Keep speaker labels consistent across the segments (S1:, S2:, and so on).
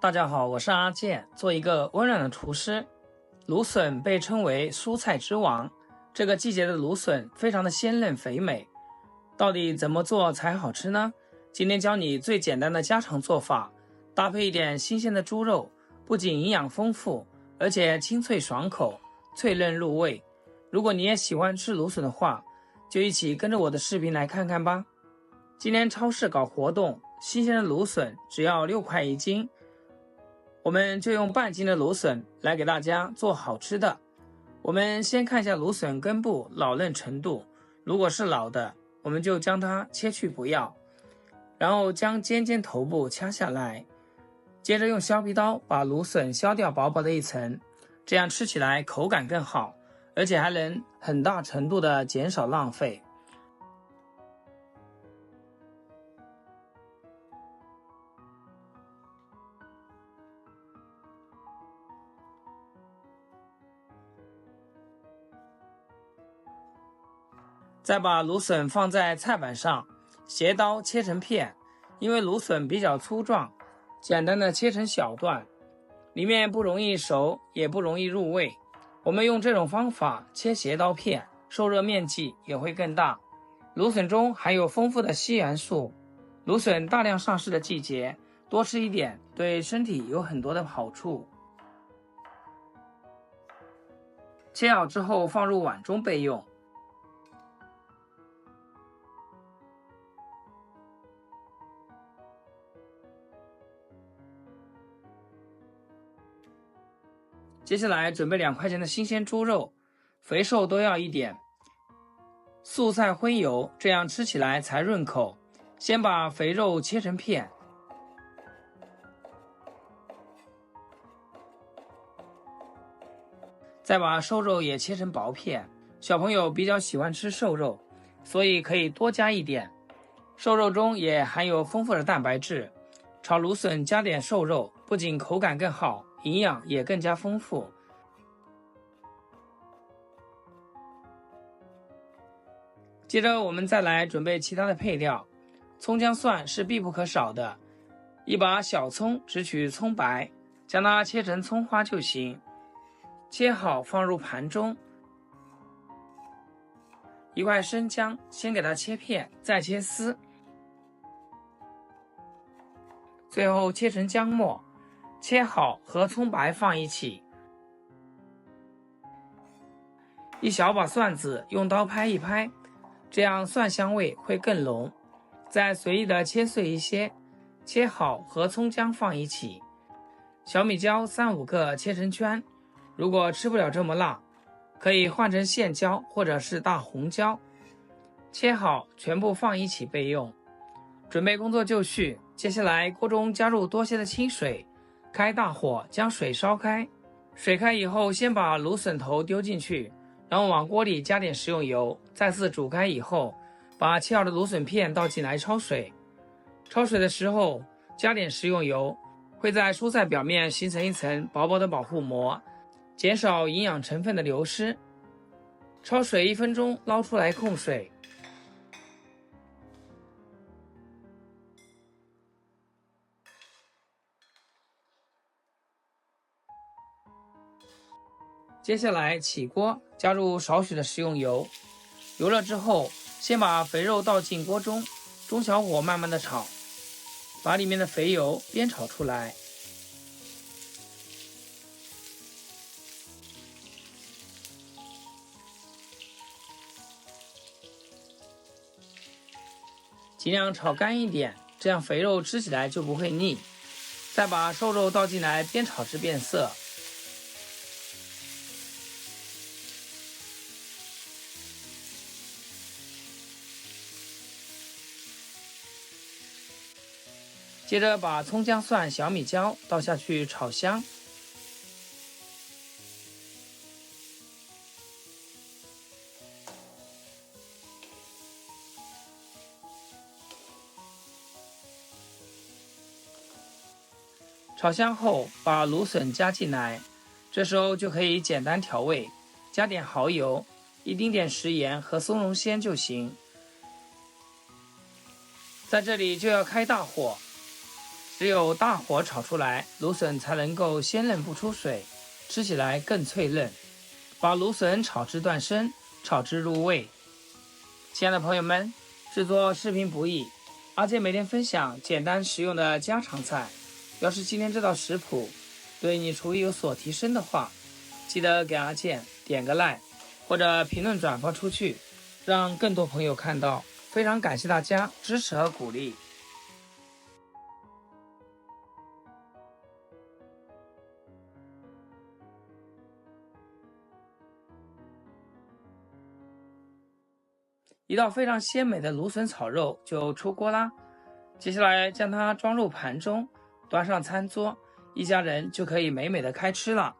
S1: 大家好，我是阿健，做一个溫暖的廚師。蘆筍被稱為蔬菜之王，這個季節的蘆筍非常的鮮嫩肥美。到底怎麼做才好吃呢？今天教你最簡單的家常做法，搭配一點新鮮的豬肉，不僅營養豐富，而且清脆爽口，脆嫩入味。如果你也喜歡吃蘆筍的話，就一起跟着我的視頻來看看吧。今天超市搞活動，新鮮的蘆筍只要6塊1斤。我們就用半斤的蘆筍來給大家做好吃的。我們先看一下蘆筍根部老嫩程度，如果是老的，我們就將它切去不要，然後將尖尖頭部掐下來，接着用削皮刀把蘆筍削掉薄薄的一層，這樣吃起來口感更好，而且還能很大程度的減少浪費。再把蘆筍放在菜板上，斜刀切成片，因為蘆筍比較粗壯，簡單的切成小段，裡面不容易熟，也不容易入味。我們用這種方法切斜刀片，受熱面積也會更大。蘆筍中含有豐富的硒元素，蘆筍大量上市的季節，多吃一點對身體有很多的好處。切好之後放入碗中備用。接下來準備2塊錢的新鮮豬肉，肥瘦都要一點，素菜葷油，這樣吃起來才潤口。先把肥肉切成片，再把瘦肉也切成薄片。小朋友比較喜歡吃瘦肉，所以可以多加一點。瘦肉中也含有豐富的蛋白質，炒蘆筍加點瘦肉，不僅口感更好，營養也更加豐富。接着我們再來準備其他的配料，蔥薑蒜是必不可少的。一把小蔥只取蔥白，將它切成蔥花就行。切好放入盤中。一塊生薑，先給它切片，再切絲，最後切成薑末。切好和蔥白放一起，一小把蒜子用刀拍一拍，這樣蒜香味會更濃。再隨意的切碎一些，切好和蔥薑放一起。小米椒3、5個切成圈，如果吃不了這麼辣，可以換成線椒或者是大紅椒。切好全部放一起備用。準備工作就緒，接下來鍋中加入多些的清水。開大火將水燒開，水開以後先把蘆筍頭丟進去，然後往鍋裡加點食用油，再次煮開以後，把切好的蘆筍片倒進來焯水。焯水的時候加點食用油，會在蔬菜表面形成一層薄薄的保護膜，減少營養成分的流失。焯水1分鐘，撈出來控水。接下來起鍋，加入少許的食用油，油熱之後，先把肥肉倒進鍋中，中小火慢慢的炒，把裡面的肥油煸炒出來。盡量炒乾一點，這樣肥肉吃起來就不會膩。再把瘦肉倒進來煸炒至變色。接着把蔥薑蒜、小米椒倒下去炒香，炒香後把蘆筍加進來，這時候就可以簡單調味，加點蠔油、一丁點食鹽和松茸鮮就行。在這裡就要開大火，只有大火炒出來，蘆筍才能夠鮮嫩不出水，吃起來更脆嫩。把蘆筍炒至斷生，炒至入味。親愛的朋友們，製作視頻不易，阿健每天分享簡單實用的家常菜。要是今天這道食譜對你廚藝有所提升的話，記得給阿健點個 like， 或者評論轉發出去，讓更多朋友看到。非常感謝大家支持和鼓勵。一道非常鮮美的蘆筍炒肉就出鍋啦。接下來將它裝入盤中，端上餐桌，一家人就可以美美的開吃了。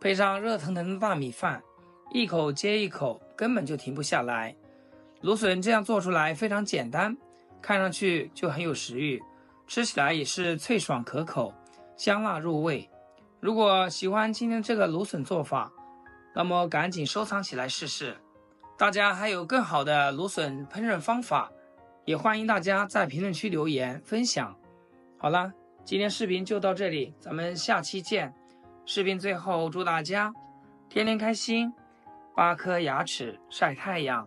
S1: 配上熱騰騰的大米飯，一口接一口，根本就停不下來。蘆筍這樣做出來非常簡單，看上去就很有食慾，吃起来也是脆爽可口，香辣入味。如果喜歡今天這個蘆筍做法，那麼趕緊收藏起來試試。大家還有更好的蘆筍烹飪方法，也歡迎大家在評論區留言分享。好了，今天視頻就到這裡，咱們下期見。視頻最後祝大家天天開心，8顆牙齒曬太陽。